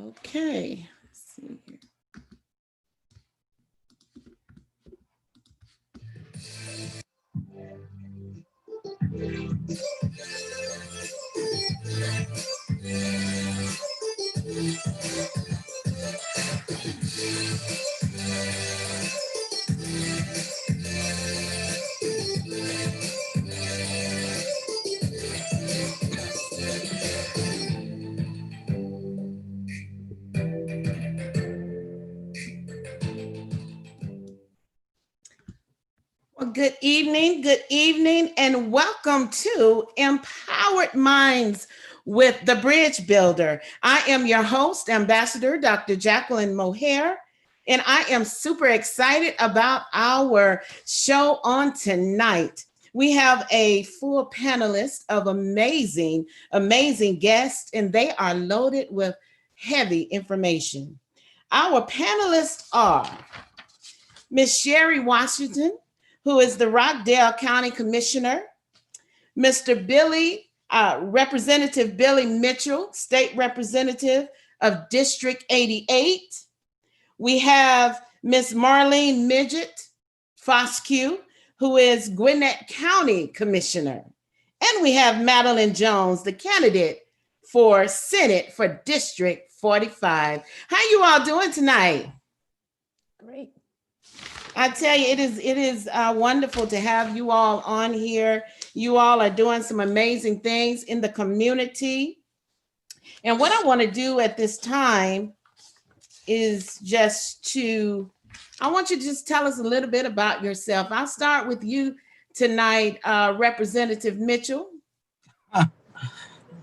Okay. Let's see here. Well, good evening, and welcome to Empowered Minds with the Bridge Builder. I am your host, Ambassador Dr. Jacqueline Mohair, and I am super excited about our show on tonight. We have a full panelist of amazing guests, and they are loaded with heavy information. Our panelists are Miss Sherrie Washington, who is the Rockdale County Commissioner, Mr. Representative Billy Mitchell, State Representative of District 88. We have Miss Marlene Midget Fosque, who is Gwinnett County Commissioner. And we have Matilyn Jones, the candidate for Senate for District 45. How you all doing tonight? Great. I tell you, it is wonderful to have you all on here. You all are doing some amazing things in the community. And what I want to do at this time is I want you to just tell us a little bit about yourself. I'll start with you tonight, Representative Mitchell.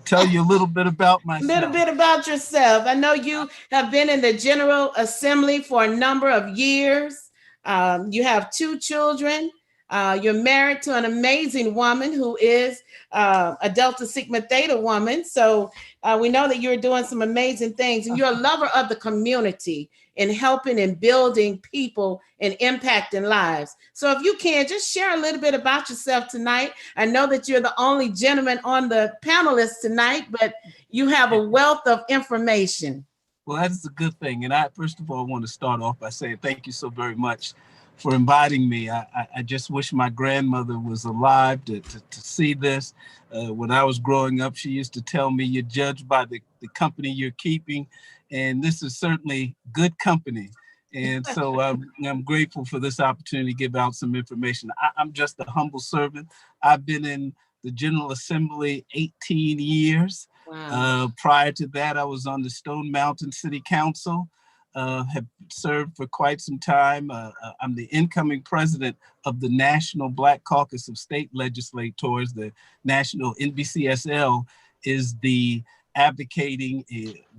Tell you a little bit about myself. A little bit about yourself. I know you have been in the General Assembly for a number of years. You have 2 children. You're married to an amazing woman who is a Delta Sigma Theta woman. So we know that you're doing some amazing things, and you're a lover of the community and helping and building people and impacting lives. So if you can, just share a little bit about yourself tonight. I know that you're the only gentleman on the panelists tonight, but you have a wealth of information. Well, that's a good thing. And I, first of all, want to start off by saying thank you so very much for inviting me. I just wish my grandmother was alive to see this. When I was growing up, she used to tell me, you're judged by the company you're keeping. And this is certainly good company. And so I'm grateful for this opportunity to give out some information. I'm just a humble servant. I've been in the General Assembly 18 years. Wow. Prior to that, I was on the Stone Mountain City Council, have served for quite some time. I'm the incoming president of the National Black Caucus of State Legislators. The National NBCSL is the advocating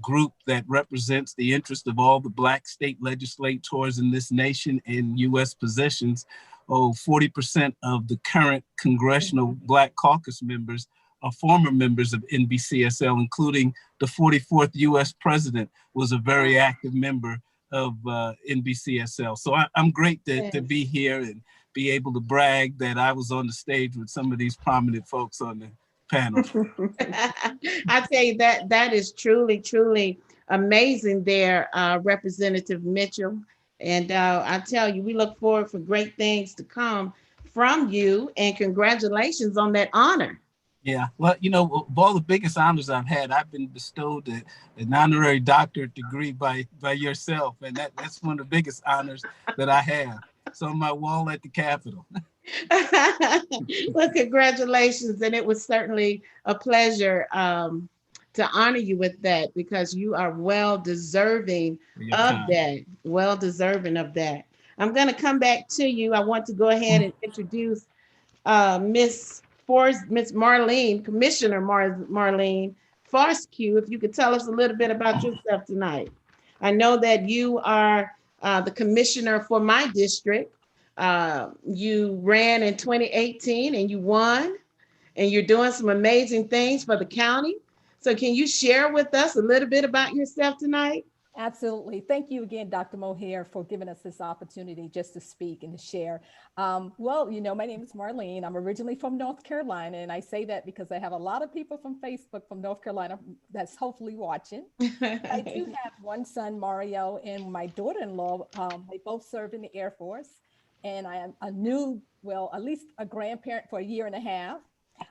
group that represents the interest of all the Black state legislators in this nation in U.S. positions. 40% of the current congressional Black Caucus members are former members of NBCSL, including the 44th U.S. president was a very active member of NBCSL. So I'm great to be here and be able to brag that I was on the stage with some of these prominent folks on the panel. I tell you, that is truly amazing there, Representative Mitchell. And I tell you, we look forward for great things to come from you, and congratulations on that honor. Yeah, well, you know, of all the biggest honors I've had, I've been bestowed an honorary doctorate degree by yourself. And that's one of the biggest honors that I have. It's on my wall at the Capitol. Well, congratulations. And it was certainly a pleasure to honor you with that, because you are well deserving of that. Well deserving of that. I'm going to come back to you. I want to go ahead and introduce Miss Marlene, Commissioner Marlene Fosque. If you could tell us a little bit about yourself tonight. I know that you are the commissioner for my district. You ran in 2018 and you won, and you're doing some amazing things for the county. So can you share with us a little bit about yourself tonight? Absolutely. Thank you again, Dr. Mohair, for giving us this opportunity just to speak and to share. Well, my name is Marlene. I'm originally from North Carolina, and I say that because I have a lot of people from Facebook from North Carolina that's hopefully watching. I do have one son, Mario, and my daughter-in-law. They both served in the Air Force, and I am a new, well, at least a grandparent for a year and a half.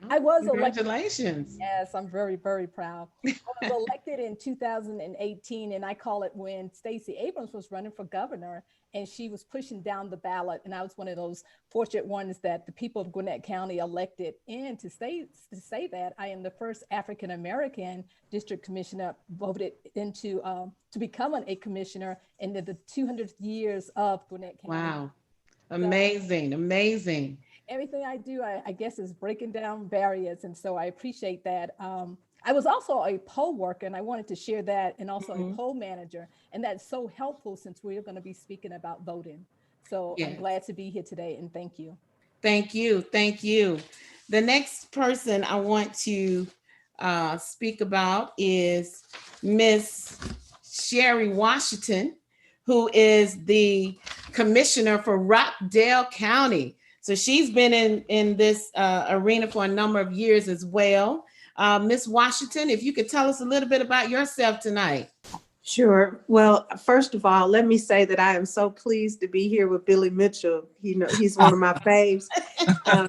I was elected. Congratulations. Yes, I'm very, very proud. I was elected in 2018, and I call it when Stacey Abrams was running for governor, and she was pushing down the ballot, and I was one of those fortunate ones that the people of Gwinnett County elected in to say that I am the first African American district commissioner voted into to become a commissioner in the 200 years of Gwinnett County. Wow. So Amazing. Amazing. everything I do, I guess, is breaking down barriers. And so I appreciate that. I was also a poll worker, and I wanted to share that, and also a poll manager. And that's so helpful since we're going to be speaking about voting. So I'm Yes. glad to be here today, and thank you. Thank you. Thank you. The next person I want to speak about is Miss Sherrie Washington, who is the commissioner for Rockdale County. So she's been in this arena for a number of years as well. Miss Washington, if you could tell us a little bit about yourself tonight. Sure. Well, first of all, let me say that I am so pleased to be here with Billy Mitchell. He's one of my faves.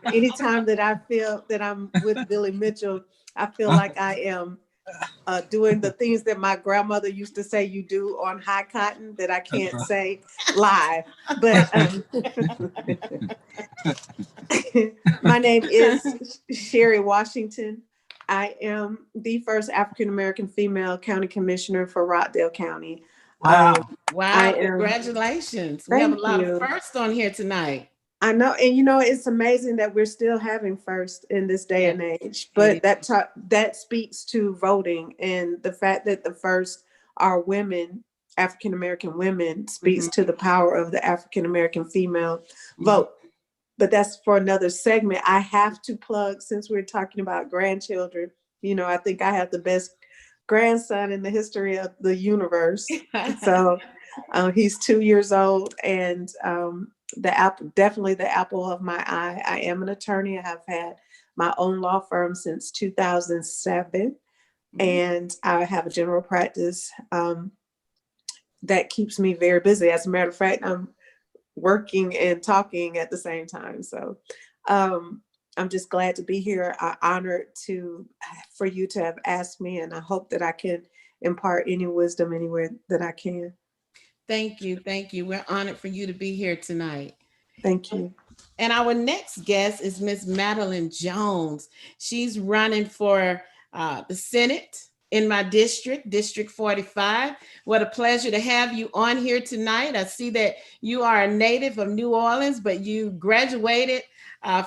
Anytime that I feel that I'm with Billy Mitchell, I feel like I am doing the things that my grandmother used to say you do on high cotton that I can't say live. But my name is Sherrie Washington. I am the first African American female county commissioner for Rockdale County. Wow. Wow, I am. congratulations. We have a Thank lot of you. firsts on here tonight. I know, and it's amazing that we're still having first in this day and age. But that speaks to voting, and the fact that the first are women, African American women, speaks to the power of the African American female vote. But that's for another segment. I have to plug, since we're talking about grandchildren, I think I have the best grandson in the history of the universe. So he's 2 years old, and definitely the apple of my eye. I am an attorney. I have had my own law firm since 2007, and I have a general practice that keeps me very busy. As a matter of fact, I'm working and talking at the same time. So I'm just glad to be here. I'm honored for you to have asked me, and I hope that I can impart any wisdom anywhere that I can. Thank you. Thank you. We're honored for you to be here tonight. Thank you. And our next guest is Miss Matilyn Jones. She's running for the Senate in my district, District 45. What a pleasure to have you on here tonight. I see that you are a native of New Orleans, but you graduated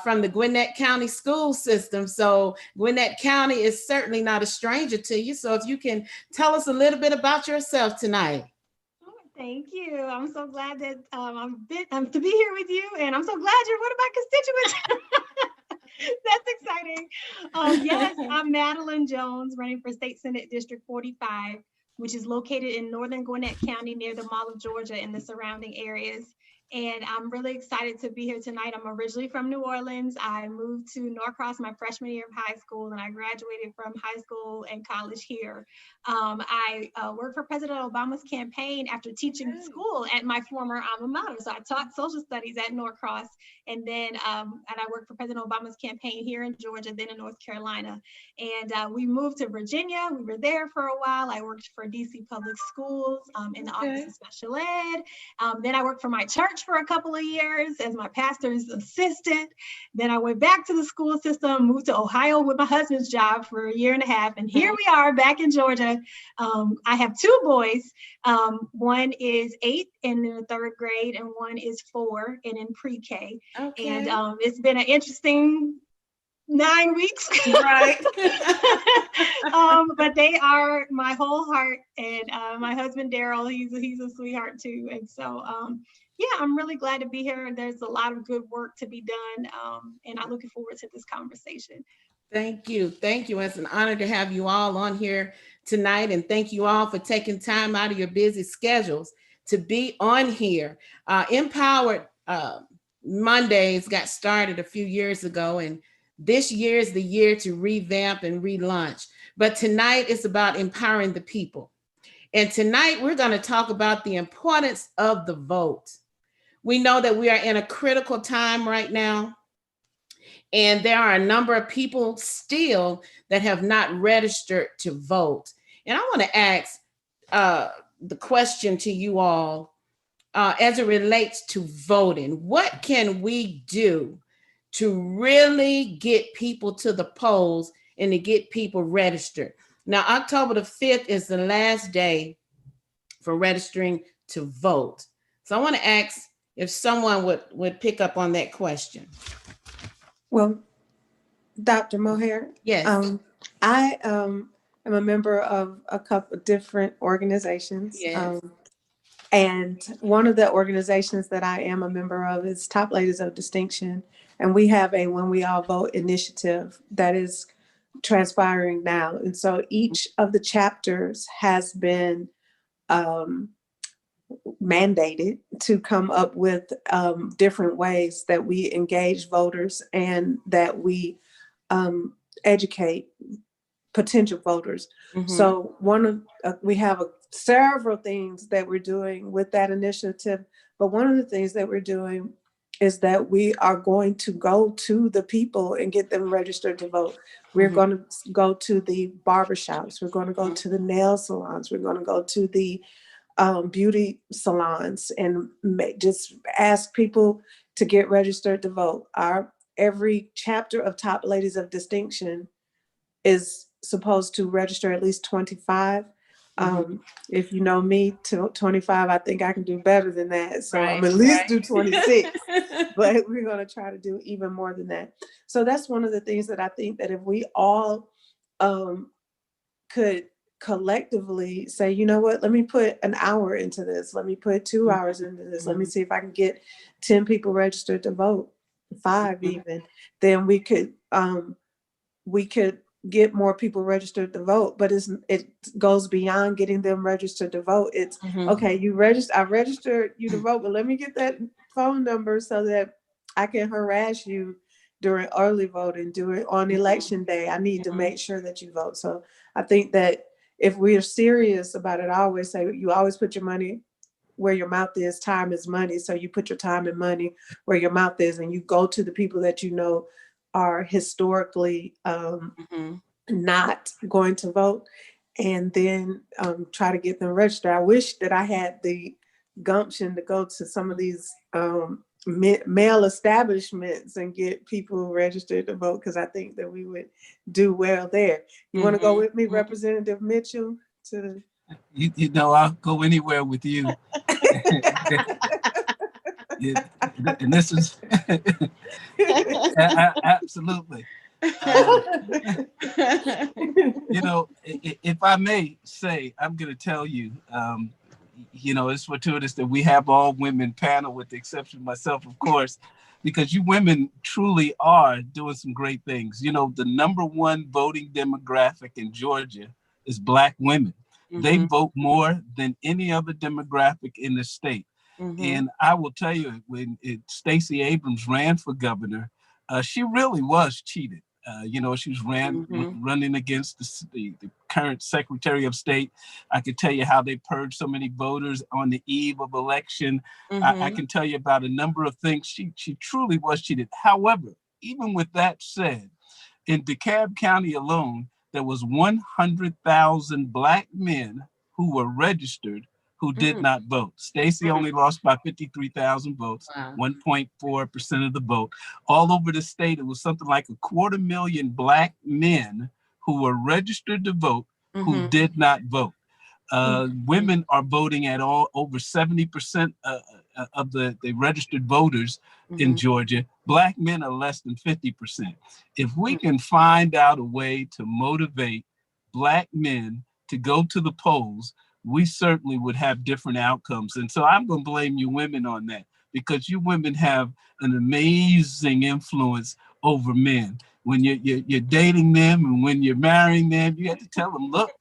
from the Gwinnett County school system. So Gwinnett County is certainly not a stranger to you. So if you can tell us a little bit about yourself tonight. Thank you. I'm so glad that I'm to be here with you, and I'm so glad you're one of my constituents. That's exciting. Yes, I'm Matilyn Jones, running for State Senate District 45, which is located in northern Gwinnett County near the Mall of Georgia and the surrounding areas. And I'm really excited to be here tonight. I'm originally from New Orleans. I moved to Norcross my freshman year of high school, and I graduated from high school and college here. I worked for President Obama's campaign after teaching school at my former alma mater. So I taught social studies at Norcross, and then I worked for President Obama's campaign here in Georgia, then in North Carolina. And we moved to Virginia. We were there for a while. I worked for DC Public Schools in the Office of Special Ed. Then I worked for my church for a couple of years as my pastor's assistant. Then I went back to the school system, moved to Ohio with my husband's job for a year and a half. And here we are back in Georgia. I have two boys. One is 8 and in the 3rd grade, and one is 4 and in pre-K. Okay. And it's been an interesting 9 weeks. Right. But they are my whole heart. And my husband, Daryl, he's a sweetheart too. And so, yeah, I'm really glad to be here. There's a lot of good work to be done. And I'm looking forward to this conversation. Thank you. Thank you. It's an honor to have you all on here tonight. And thank you all for taking time out of your busy schedules to be on here. Empowered Mondays got started a few years ago, and this year is the year to revamp and relaunch. But tonight is about empowering the people. And tonight we're going to talk about the importance of the vote. We know that we are in a critical time right now, and there are a number of people still that have not registered to vote. And I want to ask the question to you all as it relates to voting. What can we do to really get people to the polls and to get people registered? Now, October the 5th is the last day for registering to vote. So I want to ask if someone would pick up on that question. Well, Dr. Mohair, Yes. I am a member of a couple of different organizations. Yes. And one of the organizations that I am a member of is Top Ladies of Distinction. And we have a When We All Vote initiative that is transpiring now. And so each of the chapters has been mandated to come up with different ways that we engage voters and that we educate potential voters. Mm-hmm. So we have several things that we're doing with that initiative, but one of the things that we're doing is that we are going to go to the people and get them registered to vote. We're Mm-hmm. going to go to the barbershops. We're going to go to the nail salons. We're going to go to the beauty salons and just ask people to get registered to vote. Every chapter of Top Ladies of Distinction is supposed to register at least 25. If you know me, to 25, I think I can do better than that. So I'm at least do 26, but we're going to try to do even more than that. So that's one of the things that I think that if we all could collectively say, you know what, let me put an hour into this. Let me put 2 hours into this. Let me see if I can get 10 people registered to vote, 5 even, then we could get more people registered to vote. But it goes beyond getting them registered to vote. It's okay, I registered you to vote, but let me get that phone number so that I can harass you during early voting, on election day. I need to make sure that you vote. So I think that if we are serious about it, I always say you always put your money where your mouth is. Time is money. So you put your time and money where your mouth is, and you go to the people that you know are historically not going to vote, and then try to get them registered. I wish that I had the gumption to go to some of these male establishments and get people registered to vote, because I think that we would do well there. You want to go with me, Representative Mitchell? You know, I'll go anywhere with you. And this is absolutely. You know, if I may say, I'm going to tell you, you know, it's fortuitous that we have all women panel, with the exception of myself, of course, because you women truly are doing some great things. You know, the #1 voting demographic in Georgia is Black women. They vote more than any other demographic in the state. And I will tell you, when Stacey Abrams ran for governor, she really was cheated. You know, she was running against the current Secretary of State. I could tell you how they purged so many voters on the eve of election. I can tell you about a number of things. She truly was cheated. However, even with that said, in DeKalb County alone, there was 100,000 Black men who were registered who did not vote. Stacey only lost by 53,000 votes, 1.4% of the vote. All over the state, it was something like 250,000 Black men who were registered to vote who did not vote. Women are voting at over 70% of the registered voters in Georgia. Black men are less than 50%. If we can find out a way to motivate Black men to go to the polls, we certainly would have different outcomes. And so I'm going to blame you women on that, because you women have an amazing influence over men. when you're dating them and when you're marrying them, you have to tell them, look,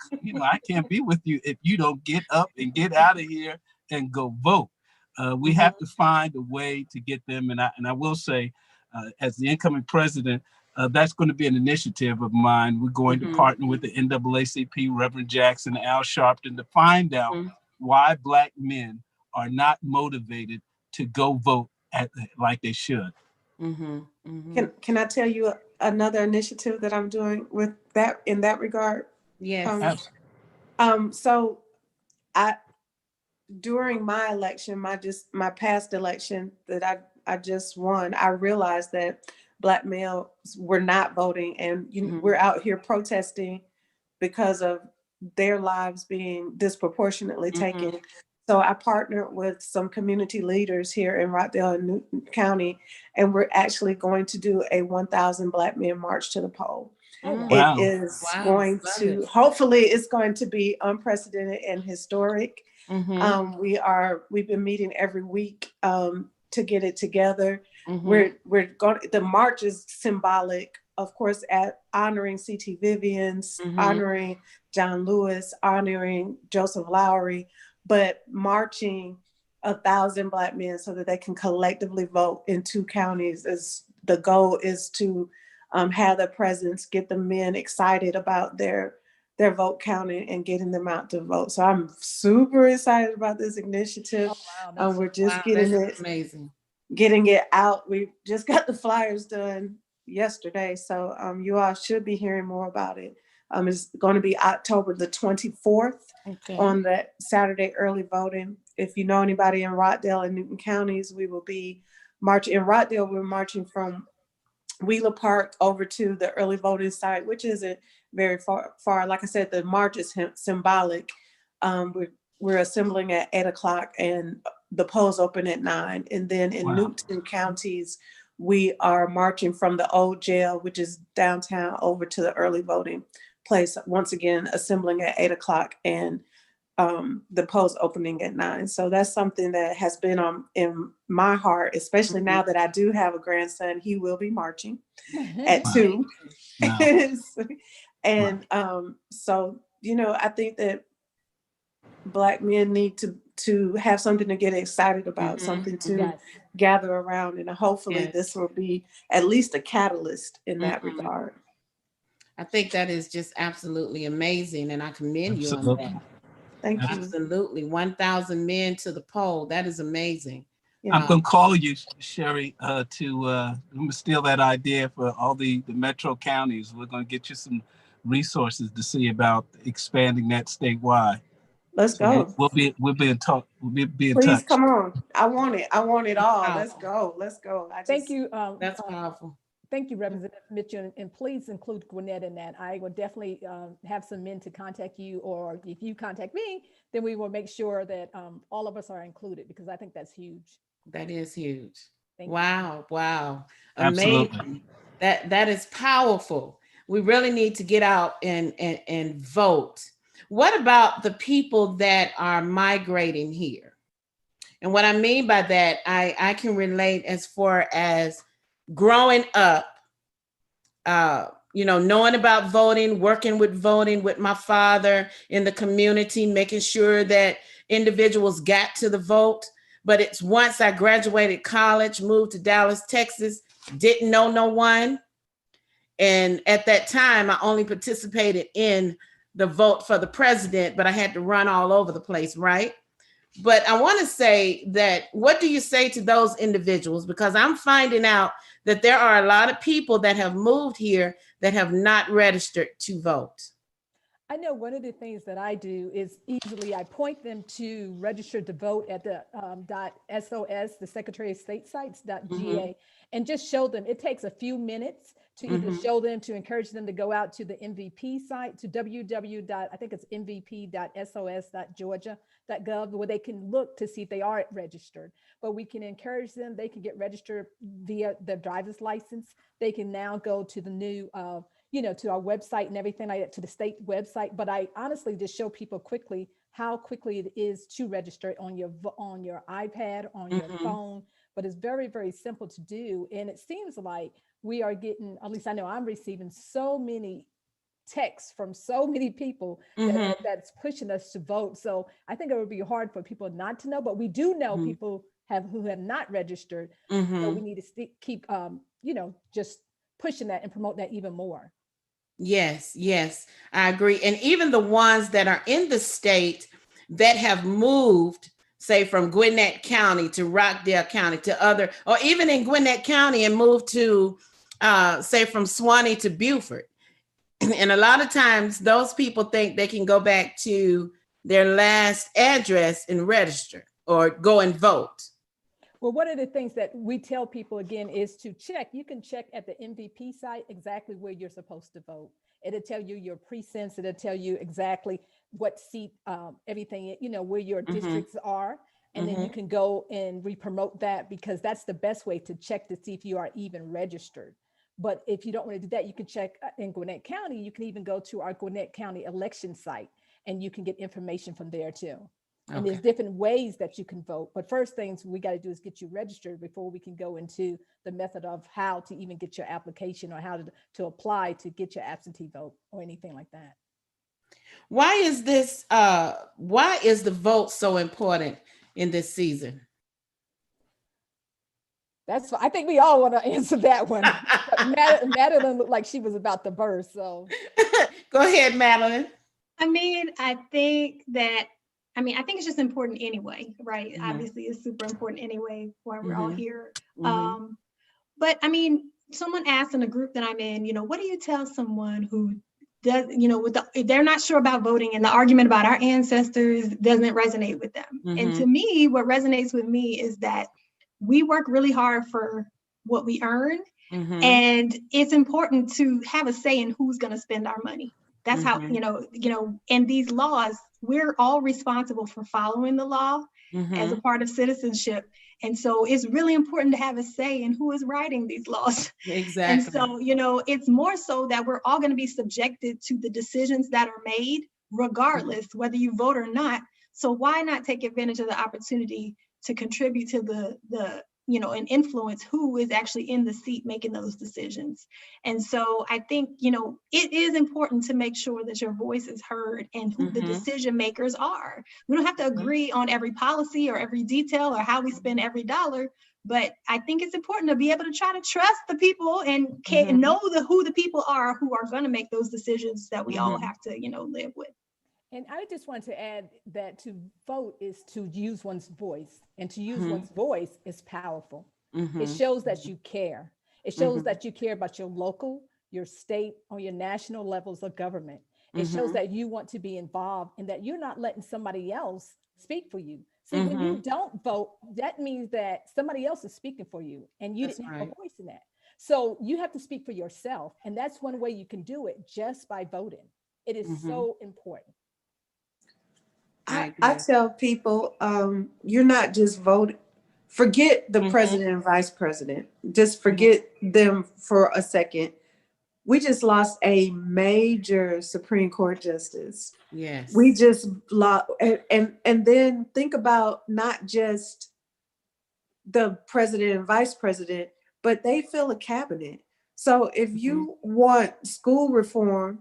I can't be with you if you don't get up and get out of here and go vote. We have to find a way to get them. And I will say, as the incoming president, that's going to be an initiative of mine. We're going to partner with the NAACP, Reverend Jackson, Al Sharpton, to find out why Black men are not motivated to go vote like they should. Can I tell you another initiative that I'm doing with that in that regard? Yes. So during my election, my past election that I just won, I realized that Black males were not voting, and we're out here protesting because of their lives being disproportionately taken. So I partnered with some community leaders here in Rockdale and Newton County, and we're actually going to do a 1,000 Black men march to the poll. Wow. It is going to, hopefully it's going to be unprecedented and historic. We've been meeting every week to get it together. The march is symbolic, of course, at honoring C.T. Vivians, honoring John Lewis, honoring Joseph Lowery, but marching 1,000 Black men so that they can collectively vote in 2 counties. The goal is to have their presence, get the men excited about their vote counting and getting them out to vote. So I'm super excited about this initiative. We're just getting it out. We just got the flyers done yesterday. So you all should be hearing more about it. It's going to be October the 24th on that Saturday early voting. If you know anybody in Rockdale and Newton counties, we will be marching. In Rockdale, we're marching from Wheeler Park over to the early voting site, which isn't very far. Like I said, the march is symbolic. We're assembling at 8:00 and the polls open at 9. And then in Newton counties, we are marching from the old jail, which is downtown, over to the early voting place. Once again, assembling at 8:00 and the polls opening at 9. So that's something that has been in my heart, especially now that I do have a grandson. He will be marching at 2. And so, I think that Black men need to have something to get excited about, something to gather around. And hopefully this will be at least a catalyst in that regard. I think that is just absolutely amazing. And I commend you on that. Thank you. Absolutely. 1,000 men to the poll. That is amazing. I'm going to call you, Sherrie, I'm going to steal that idea for all the metro counties. We're going to get you some resources to see about expanding that statewide. Let's go. We'll be in touch. Please come on. I want it all. Let's go. Thank you. That's powerful. Thank you, Representative Mitchell, and please include Gwinnett in that. I will definitely have some men to contact you, or if you contact me, then we will make sure that all of us are included, because I think that's huge. That is huge. Wow. Amazing. Absolutely. That is powerful. We really need to get out and vote. What about the people that are migrating here? And what I mean by that, I can relate as far as growing up, knowing about voting, working with my father in the community, making sure that individuals got to the vote. But it's once I graduated college, moved to Dallas, Texas, didn't know no one. And at that time, I only participated in the vote for the president, but I had to run all over the place, right? But I want to say that, what do you say to those individuals? Because I'm finding out that there are a lot of people that have moved here that have not registered to vote. I know one of the things that I do is I point them to register to vote at the .sos, the Secretary of State sites.ga, and just show them. It takes a few minutes to either show them, to encourage them to go out to the MVP site, to mvp.sos.georgia.gov, where they can look to see if they are registered. But we can encourage them. They can get registered via their driver's license. They can now go to the new to our website and everything like that, to the state website. But I honestly just show people quickly how quickly it is to register on your iPad, on your phone, but it's very, very simple to do. And it seems like we are getting, at least I know I'm receiving so many texts from so many people that's pushing us to vote. So I think it would be hard for people not to know, but we do know people who have not registered. So we need to keep, just pushing that and promote that even more. Yes, yes, I agree. And even the ones that are in the state that have moved, say from Gwinnett County to Rockdale County to other, or even in Gwinnett County and moved to, say from Swanee to Beaufort. And a lot of times those people think they can go back to their last address and register or go and vote. Well, one of the things that we tell people again is to check. You can check at the MVP site exactly where you're supposed to vote. It'll tell you your precincts. It'll tell you exactly what seat, everything, where your districts are. And then you can go and re-promote that, because that's the best way to check to see if you are even registered. But if you don't want to do that, you can check in Gwinnett County. You can even go to our Gwinnett County election site and you can get information from there too. And there's different ways that you can vote. But first things we got to do is get you registered before we can go into the method of how to even get your application or how to apply to get your absentee vote or anything like that. Why is the vote so important in this season? I think we all want to answer that one. Matilyn looked like she was about to burst. So go ahead, Matilyn. I think it's just important anyway, right? Obviously, it's super important anyway why we're all here. But someone asked in a group that I'm in, what do you tell someone who does, they're not sure about voting and the argument about our ancestors doesn't resonate with them? And to me, what resonates with me is that we work really hard for what we earn. And it's important to have a say in who's going to spend our money. That's how, and these laws, we're all responsible for following the law as a part of citizenship. And so it's really important to have a say in who is writing these laws. Exactly. And so, it's more so that we're all going to be subjected to the decisions that are made, regardless whether you vote or not. So why not take advantage of the opportunity to contribute to the and influence who is actually in the seat making those decisions. And so I think, it is important to make sure that your voice is heard and who the decision makers are. We don't have to agree on every policy or every detail or how we spend every dollar, but I think it's important to be able to try to trust the people and know who the people are who are going to make those decisions that we all have to, live with. And I just want to add that to vote is to use one's voice, and to use one's voice is powerful. It shows that you care. It shows that you care about your local, your state, or your national levels of government. It shows that you want to be involved and that you're not letting somebody else speak for you. See, when you don't vote, that means that somebody else is speaking for you and you didn't have a voice in that. So you have to speak for yourself. And that's one way you can do it, just by voting. It is so important. I tell people, you're not just voting. Forget the president and vice president. Just forget them for a second. We just lost a major Supreme Court justice. Yes. We just lost, and then think about not just the president and vice president, but they fill a cabinet. So if you want school reform,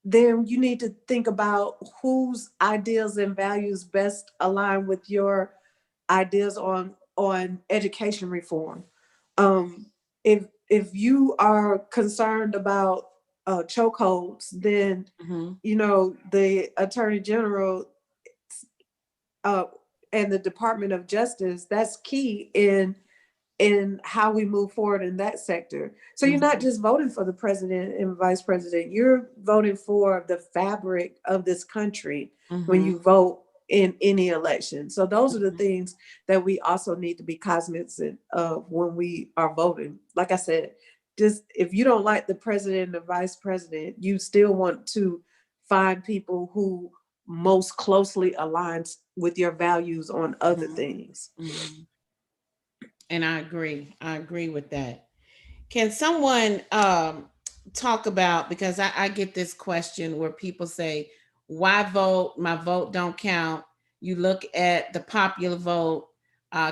then you need to think about whose ideas and values best align with your ideas on education reform. If you are concerned about chokeholds, then the Attorney General and the Department of Justice, that's key in how we move forward in that sector. So you're not just voting for the president and vice president, you're voting for the fabric of this country when you vote in any election. So those are the things that we also need to be cognizant of when we are voting. Like I said, just if you don't like the president and the vice president, you still want to find people who most closely aligns with your values on other things. And I agree with that. Can someone talk about, because I get this question where people say, why vote? My vote don't count. You look at the popular vote.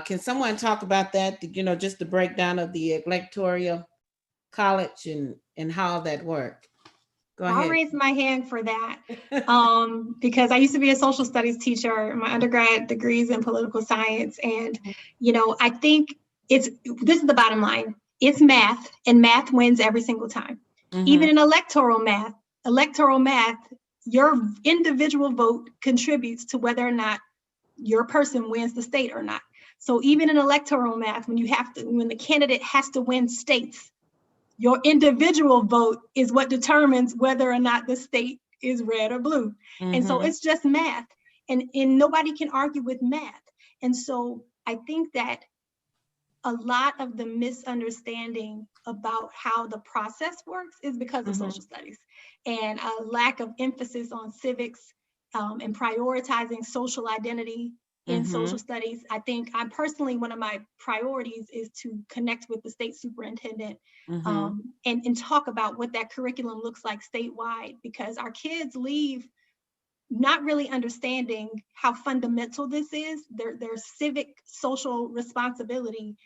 Can someone talk about that? Just the breakdown of the electoral college and how that worked. Go I'll ahead. raise my hand for that because I used to be a social studies teacher. My undergrad degrees in political science, and I think this is the bottom line. It's math, and math wins every single time. Even in electoral math, your individual vote contributes to whether or not your person wins the state or not. So even in electoral math, when the candidate has to win states, your individual vote is what determines whether or not the state is red or blue. And so it's just math, and nobody can argue with math. And so I think that a lot of the misunderstanding about how the process works is because of social studies and a lack of emphasis on civics and prioritizing social identity in social studies. I think one of my priorities is to connect with the state superintendent and talk about what that curriculum looks like statewide, because our kids leave not really understanding how fundamental this is, their civic social responsibility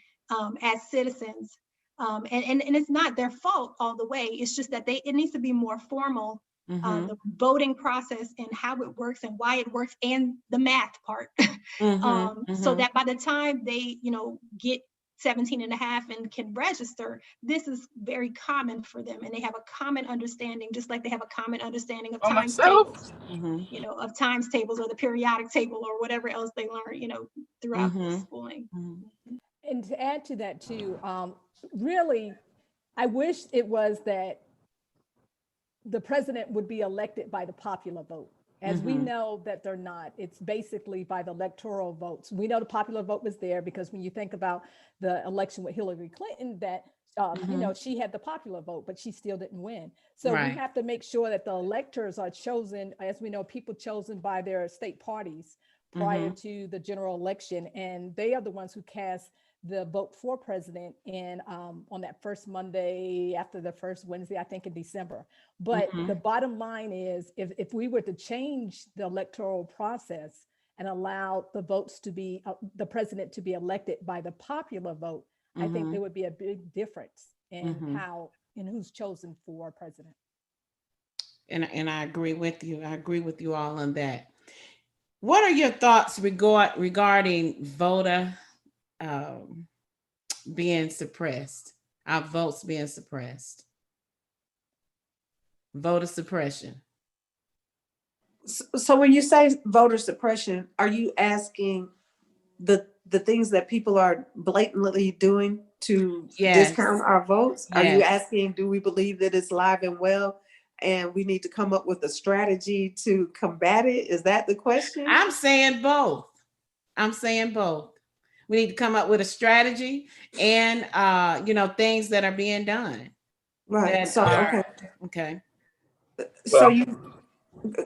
as citizens. And it's not their fault all the way. It's just that it needs to be more formal, the voting process and how it works and why it works and the math part. So that by the time they, get 17 and a half and can register, this is very common for them. And they have a common understanding, just like they have a common understanding of times tables, of times tables or the periodic table or whatever else they learn, throughout the schooling. And to add to that too, really, I wish it was that the president would be elected by the popular vote. As we know that they're not, it's basically by the electoral votes. We know the popular vote was there because when you think about the election with Hillary Clinton, that she had the popular vote, but she still didn't win. So we have to make sure that the electors are chosen, as we know, people chosen by their state parties prior to the general election, and they are the ones who cast the vote for president on that first Monday after the first Wednesday, I think in December. But the bottom line is, if we were to change the electoral process and allow the votes to be, the president to be elected by the popular vote, I think there would be a big difference in who's chosen for president. And I agree with you. I agree with you all on that. What are your thoughts regarding voter being suppressed, our votes being suppressed, voter suppression? So when you say voter suppression, are you asking the things that people are blatantly doing to discount our votes? Are you asking, do we believe that it's live and well and we need to come up with a strategy to combat it? Is that the question? I'm saying both. We need to come up with a strategy and things that are being done. Right. Okay. So you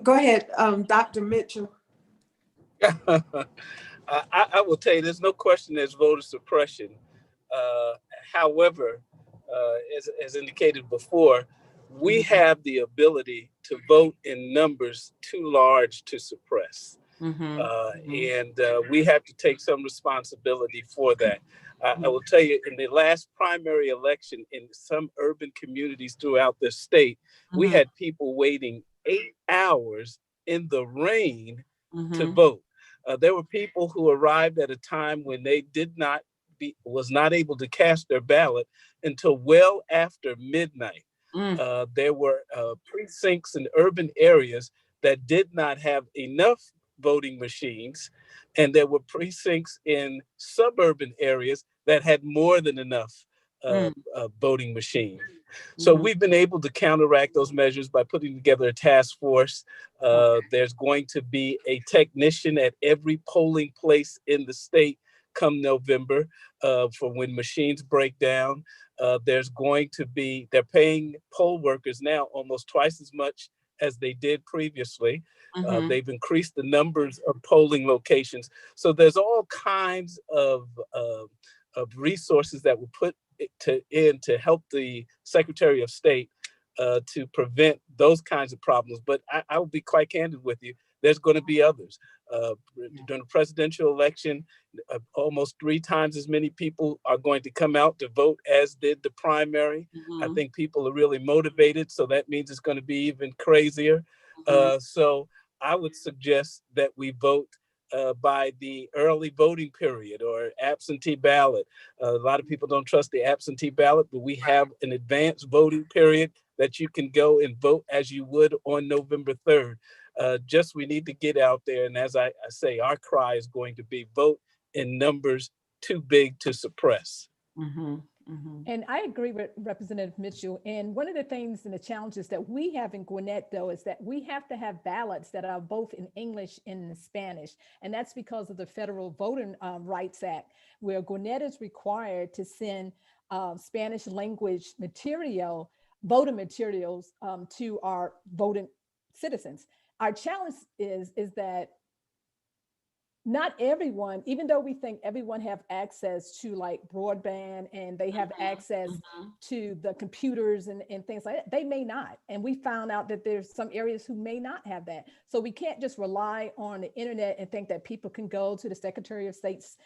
go ahead, Dr. Mitchell. I will tell you, there's no question there's voter suppression. However, as indicated before, we have the ability to vote in numbers too large to suppress. And we have to take some responsibility for that. I will tell you, in the last primary election in some urban communities throughout the state, we had people waiting 8 hours in the rain to vote. There were people who arrived at a time when they was not able to cast their ballot until well after midnight. There were precincts in urban areas that did not have enough voting machines, and there were precincts in suburban areas that had more than enough voting machines. So we've been able to counteract those measures by putting together a task force. There's going to be a technician at every polling place in the state come November for when machines break down. They're paying poll workers now almost twice as much as they did previously. They've increased the numbers of polling locations. So there's all kinds of resources that were put in to help the Secretary of State to prevent those kinds of problems. But I will be quite candid with you. There's going to be others. During the presidential election, almost 3 times as many people are going to come out to vote as did the primary. I think people are really motivated, so that means it's going to be even crazier. So I would suggest that we vote by the early voting period or absentee ballot. A lot of people don't trust the absentee ballot, but we have an advanced voting period that you can go and vote as you would on November 3rd. Just we need to get out there. And as I say, our cry is going to be vote in numbers too big to suppress. And I agree with Representative Mitchell. And one of the things and the challenges that we have in Gwinnett, though, is that we have to have ballots that are both in English and in Spanish. And that's because of the Federal Voting Rights Act, where Gwinnett is required to send Spanish language material, voting materials to our voting citizens. Our challenge is that not everyone, even though we think everyone have access to like broadband and they have access to the computers and things like that, they may not. And we found out that there's some areas who may not have that. So we can't just rely on the internet and think that people can go to the Secretary of State's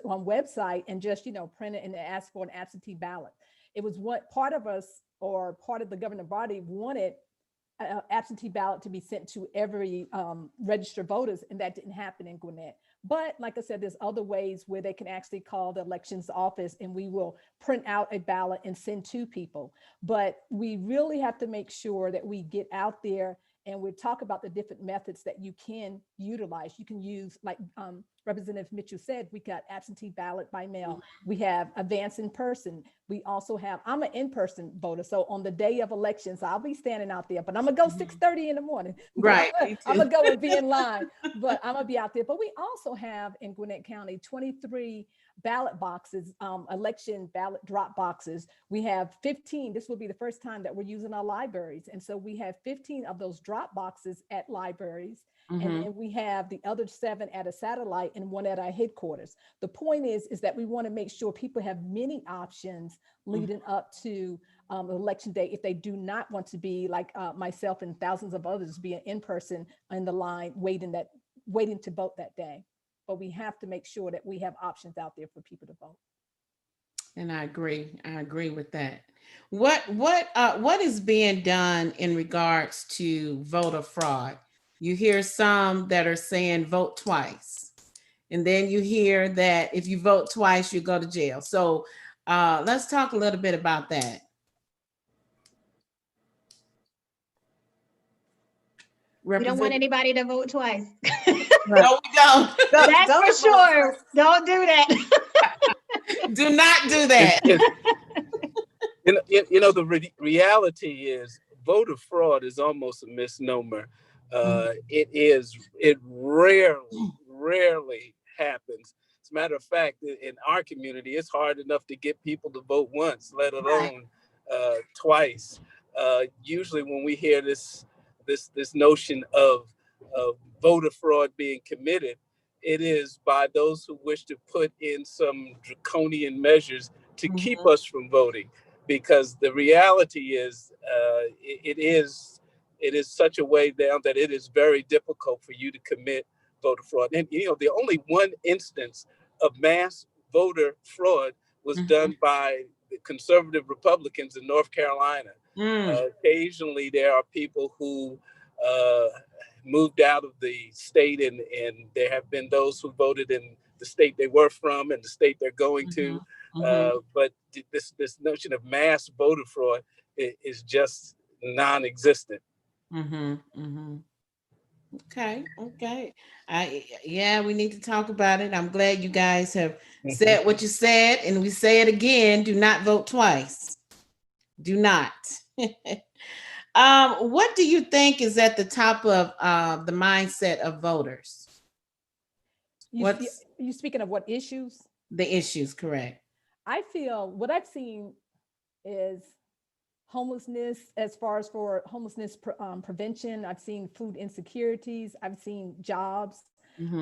website and just, print it and ask for an absentee ballot. It was what part of us or part of the governing body wanted absentee ballot to be sent to every registered voters, and that didn't happen in Gwinnett. But like I said, there's other ways where they can actually call the elections office and we will print out a ballot and send to people. But we really have to make sure that we get out there and we talk about the different methods that you can utilize. You can use, like Representative Mitchell said, we got absentee ballot by mail. We have advance in person. We also have, I'm an in-person voter. So on the day of elections, I'll be standing out there, but I'm gonna go 6:30 in the morning. Right. I'm gonna go and be in line, but I'm gonna be out there. But we also have in Gwinnett County, 23 ballot boxes, election ballot drop boxes. We have 15, this will be the first time that we're using our libraries. And so we have 15 of those drop boxes at libraries. And then we have the other 7 at a satellite and 1 at our headquarters. The point is that we want to make sure people have many options leading up to election day if they do not want to be like myself and thousands of others being in person in the line waiting to vote that day. But we have to make sure that we have options out there for people to vote. And I agree with that. What is being done in regards to voter fraud? You hear some that are saying vote twice. And then you hear that if you vote twice, you go to jail. So let's talk a little bit about that. We don't want anybody to vote twice. No, we don't. That's for sure. Don't do that. Do not do that. The reality is voter fraud is almost a misnomer. It rarely happens. As a matter of fact, in our community, it's hard enough to get people to vote once, let alone twice. Usually when we hear this notion of voter fraud being committed, it is by those who wish to put in some draconian measures to keep us from voting. Because the reality is, it is such a way down that it is very difficult for you to commit voter fraud. And the only one instance of mass voter fraud was done by the conservative Republicans in North Carolina. Occasionally, there are people who moved out of the state, and there have been those who voted in the state they were from and the state they're going to. But this notion of mass voter fraud is just non-existent. Okay. We need to talk about it. I'm glad you guys have said what you said, and we say it again: do not vote twice. Do not. What do you think is at the top of the mindset of voters? You speaking of what issues? The issues, correct. I feel what I've seen is homelessness, as far as for homelessness prevention. I've seen food insecurities. I've seen jobs.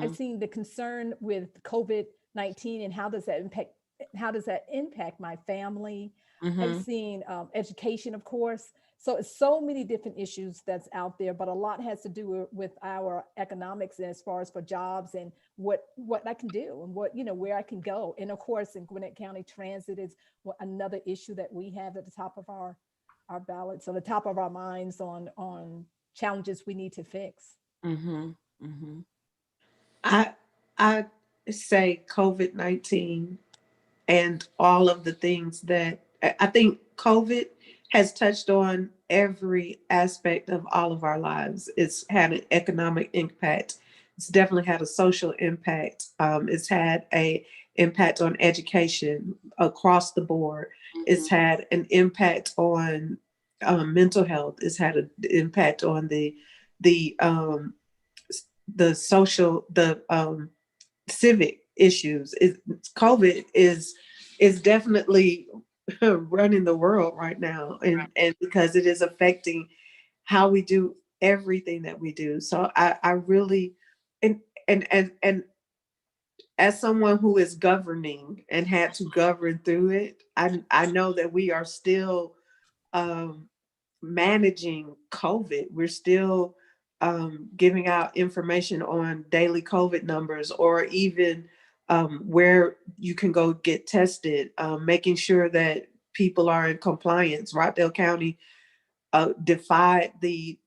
I've seen the concern with COVID-19 and how does that impact my family. I've seen education, of course. So it's so many different issues that's out there, but a lot has to do with our economics as far as for jobs and what I can do and what, where I can go. And of course, in Gwinnett County, transit is another issue that we have at the top of our ballots, on the top of our minds on challenges we need to fix. Mm-hmm. Mm-hmm. I say COVID-19 and all of the things that I think COVID has touched on every aspect of all of our lives. It's had an economic impact. It's definitely had a social impact. It's had a impact on education across the board. It's had an impact on mental health. It's had an impact on the social, civic issues. COVID is definitely running the world right now, and because it is affecting how we do everything that we do. So I really, and as someone who is governing and had to govern through it, I know that we are still managing COVID. We're still giving out information on daily COVID numbers, or even where you can go get tested, making sure that people are in compliance. Rockdale County defied the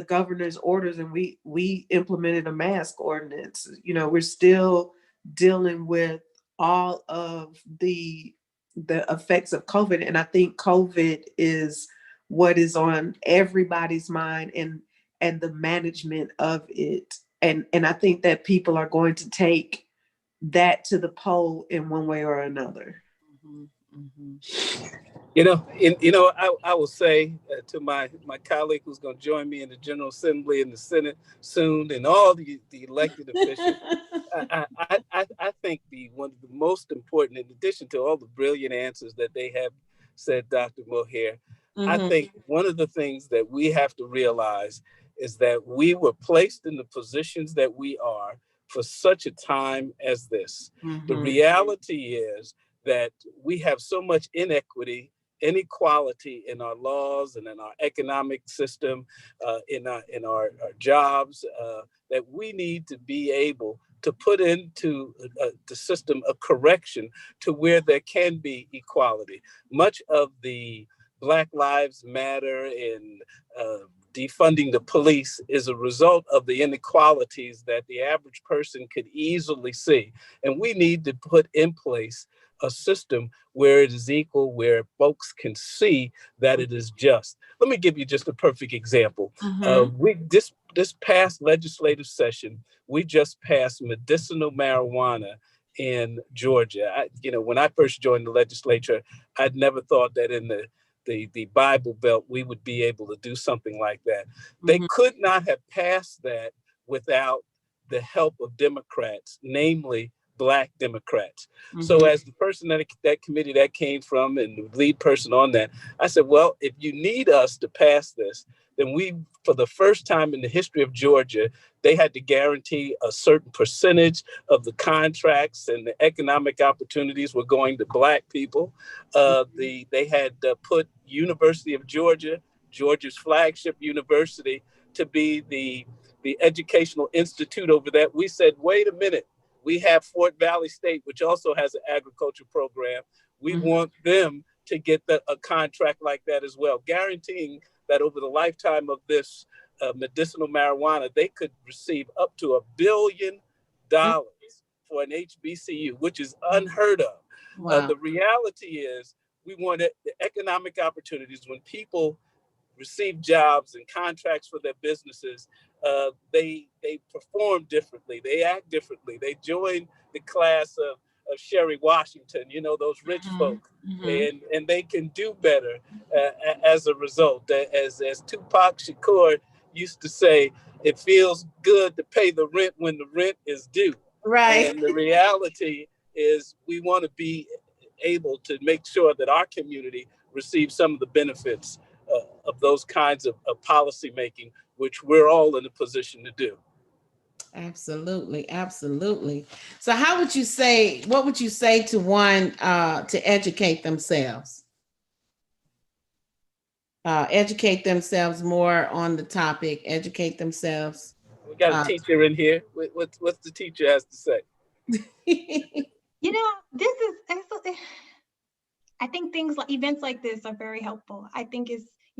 governor's orders, and we implemented a mask ordinance. We're still dealing with all of the effects of COVID, and I think COVID is what is on everybody's mind, and the management of it. And I think that people are going to take that to the poll in one way or another. I will say to my colleague who's going to join me in the General Assembly and the Senate soon, and all the elected officials, I think one of the most important, in addition to all the brilliant answers that they have said, Dr. Mohair, I think one of the things that we have to realize is that we were placed in the positions that we are for such a time as this. The reality is that we have so much inequity, inequality in our laws and in our economic system, in our jobs, that we need to be able to put into the system a correction to where there can be equality. Much of the Black Lives Matter and defunding the police is a result of the inequalities that the average person could easily see. And we need to put in place a system where it is equal, where folks can see that it is just. Let me give you just a perfect example. This past legislative session, we just passed medicinal marijuana in Georgia. When I first joined the legislature, I'd never thought that in the Bible Belt we would be able to do something like that. They could not have passed that without the help of Democrats, namely Black Democrats. So as the person that committee that came from and the lead person on that, I said, well, if you need us to pass this, then for the first time in the history of Georgia, they had to guarantee a certain percentage of the contracts and the economic opportunities were going to Black people. They had put University of Georgia, Georgia's flagship university, to be the educational institute over that. We said, wait a minute. We have Fort Valley State, which also has an agriculture program. We want them to get a contract like that as well, guaranteeing that over the lifetime of this medicinal marijuana, they could receive up to $1 billion for an HBCU, which is unheard of. Wow. The reality is we want the economic opportunities when people receive jobs and contracts for their businesses. They perform differently. They act differently. They join the class of Sherrie Washington, those rich folk, and they can do better as a result. As Tupac Shakur used to say, it feels good to pay the rent when the rent is due. Right. And the reality is we want to be able to make sure that our community receives some of the benefits of those kinds of policy making, which we're all in a position to do. Absolutely. Absolutely. So what would you say to one to educate themselves? educate themselves more on the topic, educate themselves. We got a teacher in here. What's the teacher has to say? You know, I think things like events like this are very helpful. I think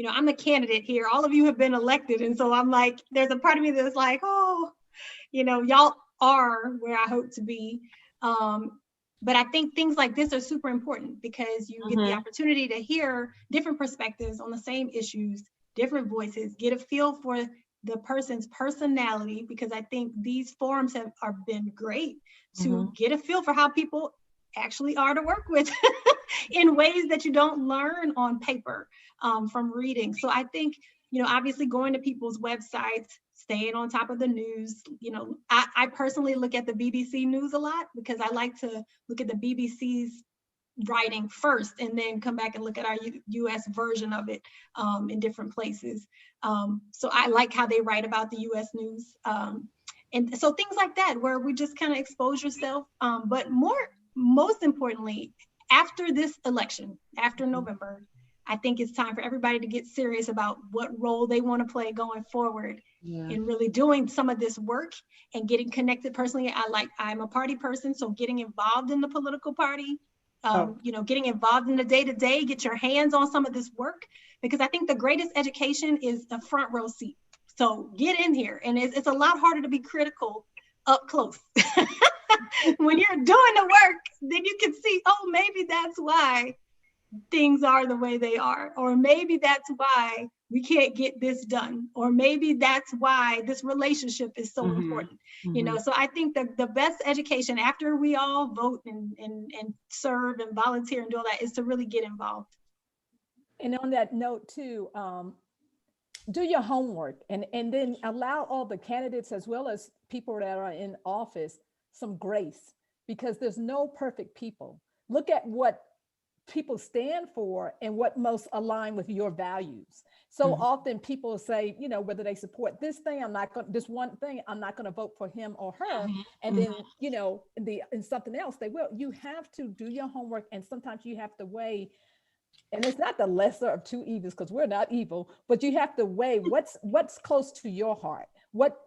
I'm a candidate here. All of you have been elected. And so I'm like, there's a part of me that's like, oh, y'all are where I hope to be. But I think things like this are super important because you get the opportunity to hear different perspectives on the same issues, different voices, get a feel for the person's personality, because I think these forums have been great to get a feel for how people actually are to work with in ways that you don't learn on paper from reading. So I think, obviously going to people's websites, staying on top of the news. I personally look at the BBC News a lot because I like to look at the BBC's writing first and then come back and look at our US version of it in different places. So I like how they write about the US news. And so things like that, where we just kind of expose yourself. But most importantly, after this election, after November, I think it's time for everybody to get serious about what role they want to play going forward in really doing some of this work and getting connected. Personally, I'm a party person, so getting involved in the political party, getting involved in the day-to-day, get your hands on some of this work, because I think the greatest education is a front row seat. So get in here, and it's a lot harder to be critical up close. When you're doing the work, then you can see, oh, maybe that's why things are the way they are, or maybe that's why we can't get this done, or maybe that's why this relationship is so important. So I think the best education after we all vote and serve and volunteer and do all that is to really get involved. And on that note too, do your homework and then allow all the candidates as well as people that are in office some grace, because there's no perfect people. Look at what people stand for and what most align with your values. So often people say, whether they support this thing, this one thing, I'm not going to vote for him or her. And then, in something else, they will. You have to do your homework. And sometimes you have to weigh, and it's not the lesser of two evils, because we're not evil, but you have to weigh what's close to your heart. What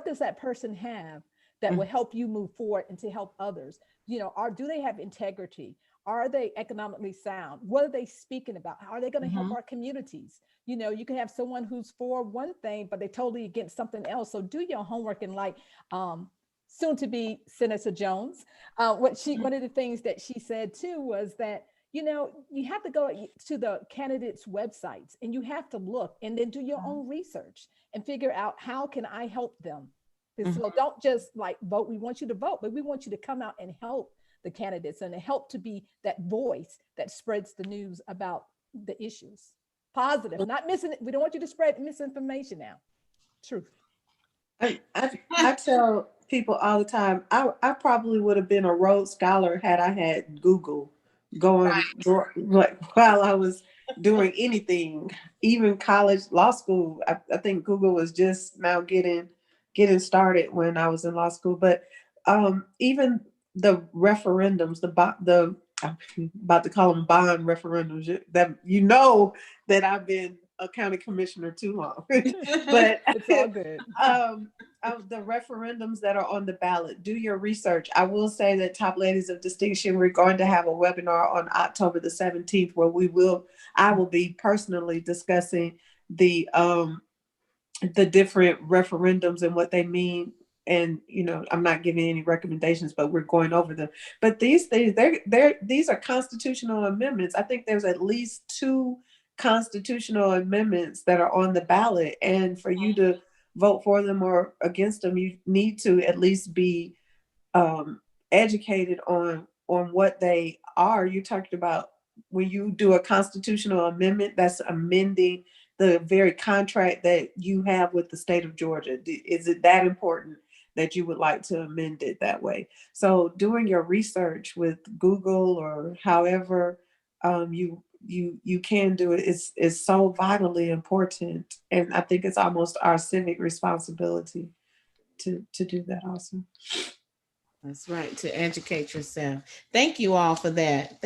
does that person have that will help you move forward and to help others? Do they have integrity? Are they economically sound? What are they speaking about? How are they going to help our communities? You can have someone who's for one thing, but they're totally against something else. So do your homework. And like soon to be Senator Jones, one of the things that she said too was that, you have to go to the candidates' websites and you have to look and then do your own research and figure out how can I help them. So don't just like vote. We want you to vote, but we want you to come out and help the candidates and help to be that voice that spreads the news about the issues. Positive, not missing it. We don't want you to spread misinformation now. Truth. I tell people all the time, I probably would have been a Rhodes Scholar had I had Google going like while I was doing anything, even college, law school. I think Google was just now getting started when I was in law school. But even the referendums, I'm about to call them bond referendums, that that I've been a county commissioner too long. But it's all good. Of the referendums that are on the ballot, do your research. I will say that Top Ladies of Distinction, we're going to have a webinar on October the 17th where I will be personally discussing the different referendums and what they mean. And I'm not giving any recommendations, but we're going over them. But these things, these are constitutional amendments. I think there's at least 2 constitutional amendments that are on the ballot, and for you to vote for them or against them, you need to at least be educated on what they are. You talked about when you do a constitutional amendment, that's amending the very contract that you have with the state of Georgia. Is it that important that you would like to amend it that way? So doing your research with Google or however you can do it is so vitally important. And I think it's almost our civic responsibility to do that also. That's right, to educate yourself. Thank you all for that.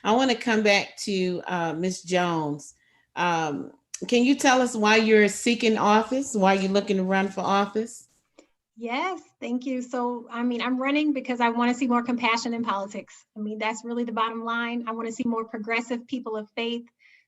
I want to come back to Ms. Jones. Can you tell us why you're seeking office? Why you're looking to run for office? Yes, thank you. So, I mean, I'm running because I want to see more compassion in politics. I mean, that's really the bottom line. I want to see more progressive people of faith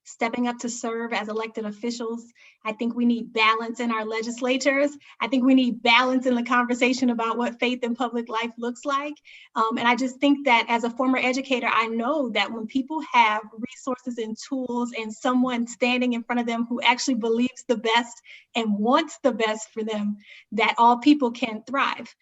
stepping up to serve as elected officials. I think we need balance in our legislatures. I think we need balance in the conversation about what faith in public life looks like. And I just think that as a former educator, I know that when people have resources and tools and someone standing in front of them who actually believes the best and wants the best for them, that all people can thrive.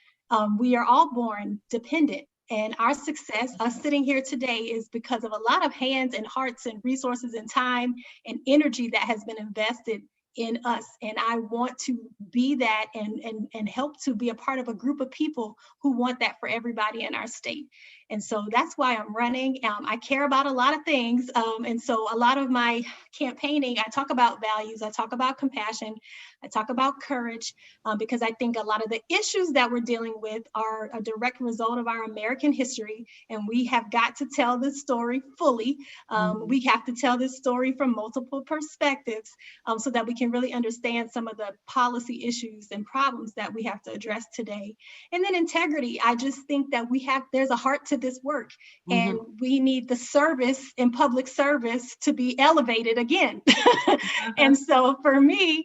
We are all born dependent. And our success, us sitting here today, is because of a lot of hands and hearts and resources and time and energy that has been invested in us. And I want to be that and help to be a part of a group of people who want that for everybody in our state. And so that's why I'm running. I care about a lot of things. And so a lot of my campaigning, I talk about values, I talk about compassion, I talk about courage, because I think a lot of the issues that we're dealing with are a direct result of our American history. And we have got to tell this story fully. We have to tell this story from multiple perspectives, so that we can really understand some of the policy issues and problems that we have to address today. And then integrity, I just think that there's a heart to this work, and we need the service and public service to be elevated again. And so for me,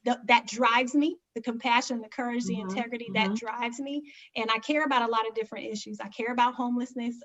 that drives me, the compassion, the courage, the integrity, that drives me. And I care about a lot of different issues. I care about homelessness.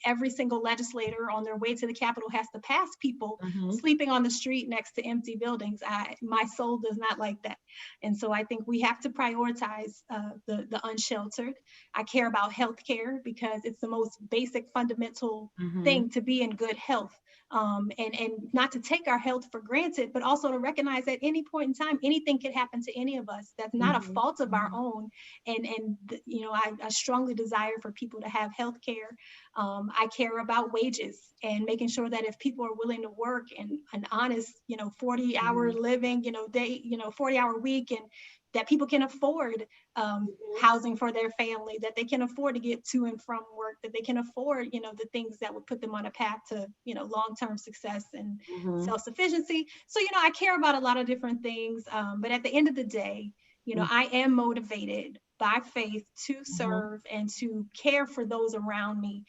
Every single legislator on their way to the Capitol has to pass people sleeping on the street next to empty buildings. My soul does not like that. And so I think we have to prioritize the unsheltered. I care about healthcare because it's the most basic fundamental thing to be in good health. And not to take our health for granted, but also to recognize at any point in time, anything can happen to any of us. That's not a fault of our own. I strongly desire for people to have health care. I care about wages and making sure that if people are willing to work and an honest, 40-hour living, 40-hour week, and that people can afford housing for their family, that they can afford to get to and from work, that they can afford, the things that would put them on a path to, long-term success and self-sufficiency. So, I care about a lot of different things. But at the end of the day, I am motivated by faith to serve and to care for those around me.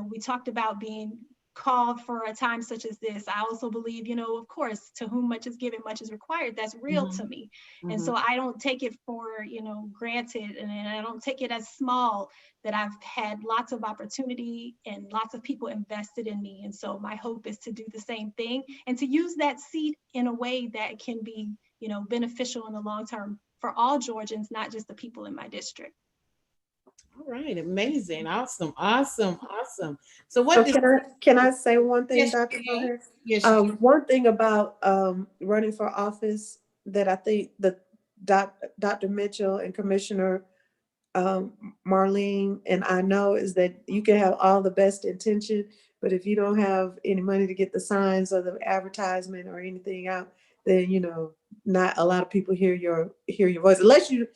We talked about being called for a time such as this. I also believe, of course, to whom much is given, much is required. That's real to me. And so I don't take it for, granted, and I don't take it as small that I've had lots of opportunity and lots of people invested in me. And so my hope is to do the same thing and to use that seat in a way that can be, beneficial in the long term for all Georgians, not just the people in my district. All right, amazing, awesome. So can I say one thing, Yes, Dr. Mohair? Yes, one thing about running for office that I think that Dr. Mitchell and Commissioner Marlene and I know is that you can have all the best intention, but if you don't have any money to get the signs or the advertisement or anything out, then not a lot of people hear your voice, unless you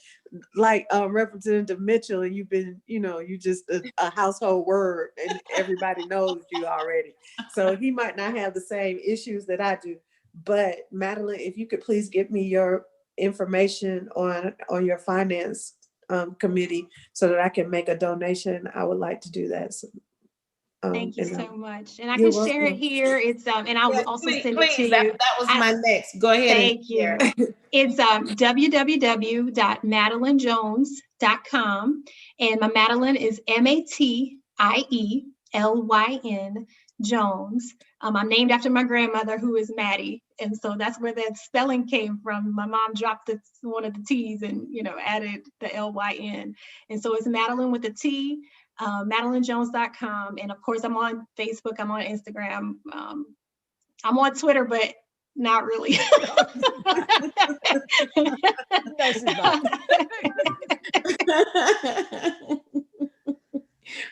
like Representative Mitchell and you've been, you just a household word and everybody knows you already. So he might not have the same issues that I do. But Matilyn, if you could please give me your information on your finance committee so that I can make a donation, I would like to do that. So, thank you so much. And I can share it here. It's and I will also send it to you. That was my next. Go ahead. Thank you. It's www.matilynjones.com. And my Matilyn is MATIELYN Jones. I'm named after my grandmother, who is Maddie. And so that's where that spelling came from. My mom dropped one of the T's and, added the LYN. And so it's Matilyn with a T, MatilynJones.com. And of course, I'm on Facebook, I'm on Instagram. I'm on Twitter, but not really. No, she's not.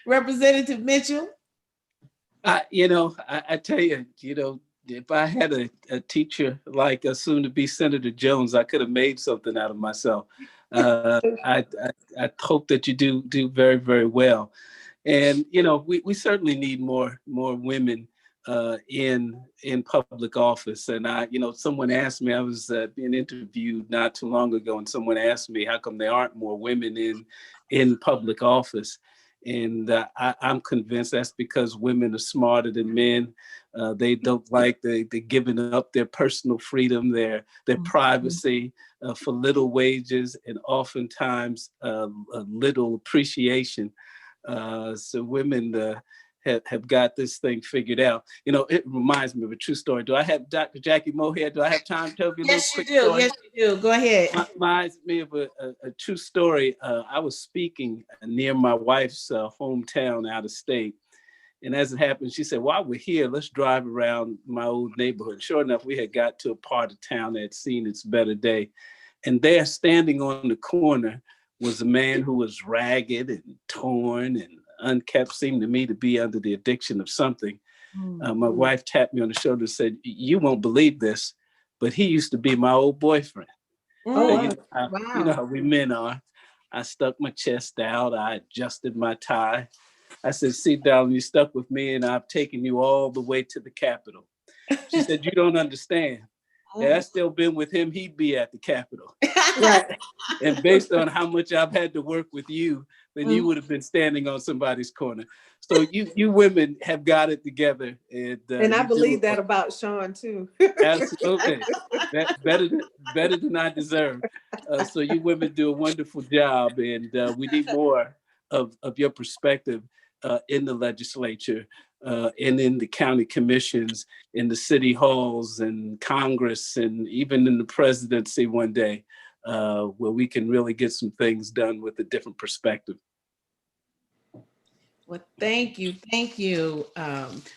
Representative Mitchell. I tell you, if I had a teacher like a soon-to-be Senator Jones, I could have made something out of myself. I hope that you do very, very well. And we certainly need more women in public office. And someone asked me, I was being interviewed not too long ago, and someone asked me, how come there aren't more women in public office? And I'm convinced that's because women are smarter than men. They don't like the giving up their personal freedom, their privacy for little wages, and oftentimes little appreciation. So women have got this thing figured out. It reminds me of a true story. Do I have Dr. Jackie Mohair? Do I have time to tell you a little quick story? Yes, you do. Go ahead. Reminds me of a true story. I was speaking near my wife's hometown out of state. And as it happened, she said, while we're here, let's drive around my old neighborhood. Sure enough, we had got to a part of town that had seen its better day. And there, standing on the corner, was a man who was ragged and torn and unkept, seemed to me to be under the addiction of something. My wife tapped me on the shoulder and said, you won't believe this, but he used to be my old boyfriend. Wow. You know how we men are. I stuck my chest out. I adjusted my tie. I said, see, darling, you stuck with me and I've taken you all the way to the Capitol. She said, you don't understand. Had I still been with him, he'd be at the Capitol. Right. And based on how much I've had to work with you, then you would have been standing on somebody's corner. So you women have got it together. And I believe that about Sean too. Absolutely. That's better than I deserve. So you women do a wonderful job, and we need more of your perspective in the legislature and in the county commissions, in the city halls and Congress, and even in the presidency one day, where we can really get some things done with a different perspective. Well, thank you,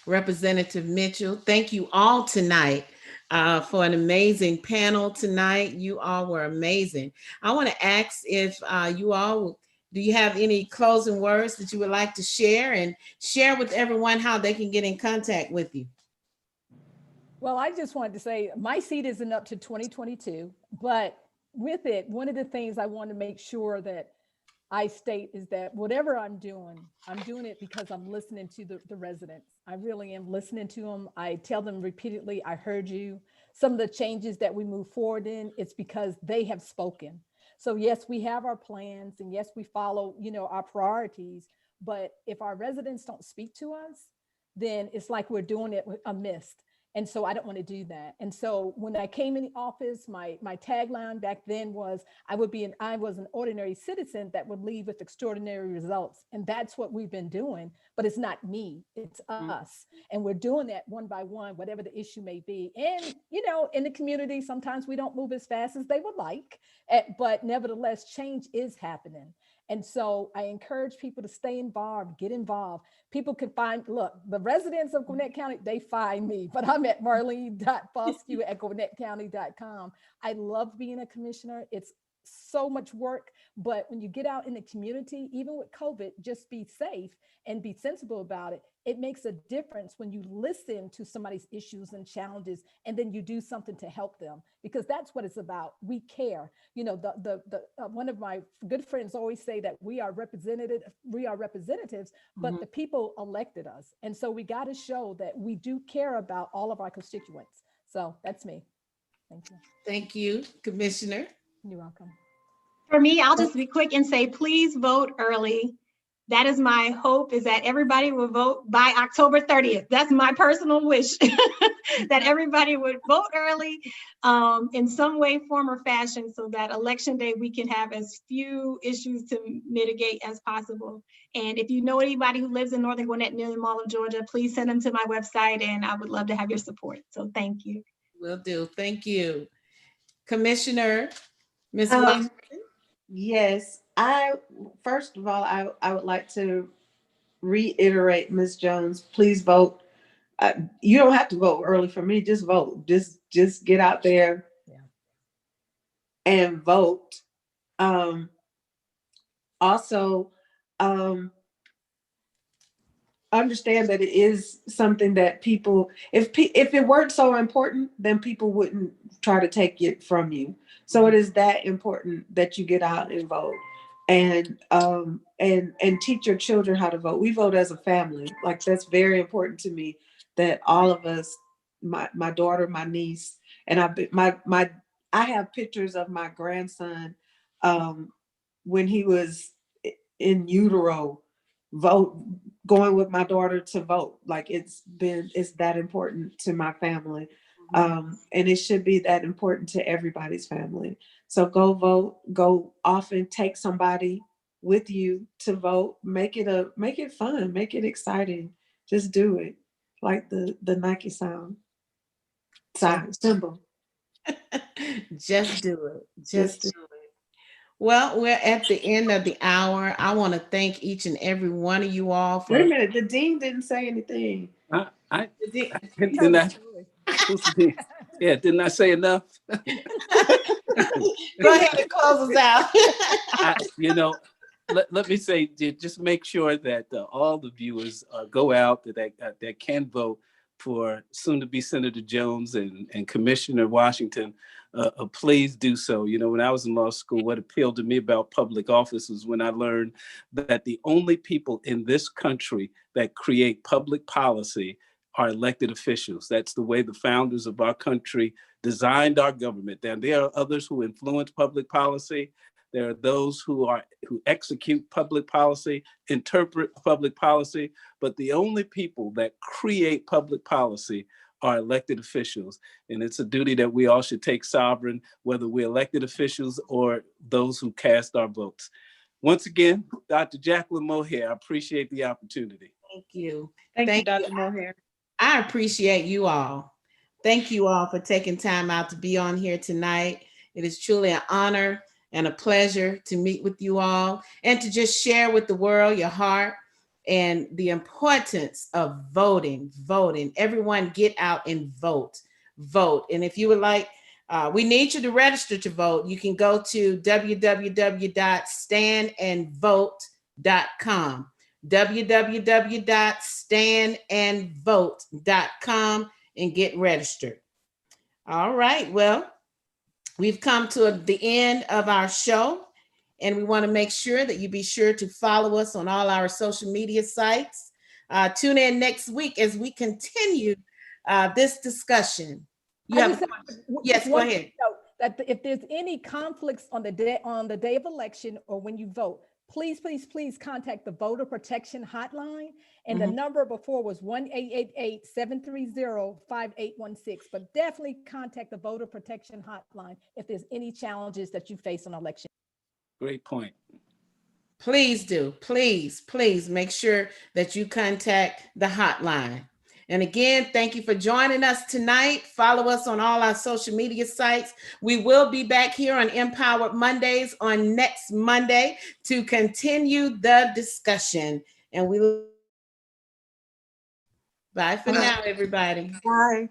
Representative Mitchell. Thank you all tonight for an amazing panel tonight. You all were amazing. I want to ask if do you have any closing words that you would like to share, and share with everyone how they can get in contact with you? Well, I just wanted to say my seat isn't up to 2022, but with it, one of the things I want to make sure that I state is that whatever I'm doing it because I'm listening to the residents. I really am listening to them. I tell them repeatedly, I heard you. Some of the changes that we move forward in, it's because they have spoken. So yes, we have our plans, and yes, we follow, our priorities, but if our residents don't speak to us, then it's like we're doing it amiss. And so I don't want to do that. And so when I came in the office, my tagline back then was, I was an ordinary citizen that would leave with extraordinary results. And that's what we've been doing, but it's not me, it's us. And we're doing that one by one, whatever the issue may be. And, in the community, sometimes we don't move as fast as they would like, but nevertheless, change is happening. And so I encourage people to stay involved, get involved. People can the residents of Gwinnett County, they find me, but I'm at marlene.fosque@gwinnettcounty.com. I love being a commissioner. It's so much work, but when you get out in the community, even with COVID, just be safe and be sensible about it. It makes a difference when you listen to somebody's issues and challenges, and then you do something to help them, because that's what it's about. We care. One of my good friends always say that we are representatives, but the people elected us. And so we got to show that we do care about all of our constituents. So that's me. Thank you. Thank you, Commissioner. You're welcome. For me, I'll just be quick and say, please vote early. That is my hope, is that everybody will vote by October 30th. That's my personal wish, that everybody would vote early in some way, form, or fashion, so that election day we can have as few issues to mitigate as possible. And if you know anybody who lives in Northern Gwinnett near the Mall of Georgia, please send them to my website, and I would love to have your support. So thank you. Will do. Thank you. Commissioner, Ms. Washington? Yes, first of all, I would like to reiterate, Ms. Jones, please vote. You don't have to vote early for me, just vote. Just get out there and vote. Also, understand that it is something that people, if it weren't so important, then people wouldn't try to take it from you. So it is that important that you get out and vote, and teach your children how to vote. We vote as a family. Like, that's very important to me. that all of us, my daughter, my niece, and I have pictures of my grandson when he was in utero, going with my daughter to vote. Like it's that important to my family. And it should be that important to everybody's family. So go vote, go often, take somebody with you to vote, make it fun, make it exciting. Just do it. Like the Nike sign symbol. Just do it. Just do Well, we're at the end of the hour. I want to thank each and every one of you all for. Wait a minute, the dean didn't say anything. Didn't I? Who's the dean? Yeah, didn't I say enough? Go ahead and close us out. Let me say, just make sure that all the viewers go out that can vote for soon-to-be Senator Jones and Commissioner Washington. Please do so. When I was in law school, what appealed to me about public office was when I learned that the only people in this country that create public policy are elected officials. That's the way the founders of our country designed our government. And there are others who influence public policy. There are those who execute public policy, interpret public policy, but the only people that create public policy are elected officials. And it's a duty that we all should take sovereign, whether we're elected officials or those who cast our votes. Once again, Dr. Jacqueline Mohair, I appreciate the opportunity. Thank you. Thank you, Dr. Mohair. I appreciate you all. Thank you all for taking time out to be on here tonight. It is truly an honor and a pleasure to meet with you all and to just share with the world your heart and the importance of voting. Everyone get out and vote. And if you would like, we need you to register to vote. You can go to www.standandvote.com. www.standandvote.com and get registered. All right, well, we've come to the end of our show, and we want to make sure that you be sure to follow us on all our social media sites. Tune in next week as we continue this discussion. Yes, go ahead. That if there's any conflicts on the day of election or when you vote, please contact the Voter Protection Hotline. And the number before was 1-888-730-5816. But definitely contact the Voter Protection Hotline if there's any challenges that you face on election. Great point. Please do. Please make sure that you contact the hotline. And again, thank you for joining us tonight. Follow us on all our social media sites. We will be back here on Mpowered Mondays on next Monday to continue the discussion. And bye for now, everybody. Bye.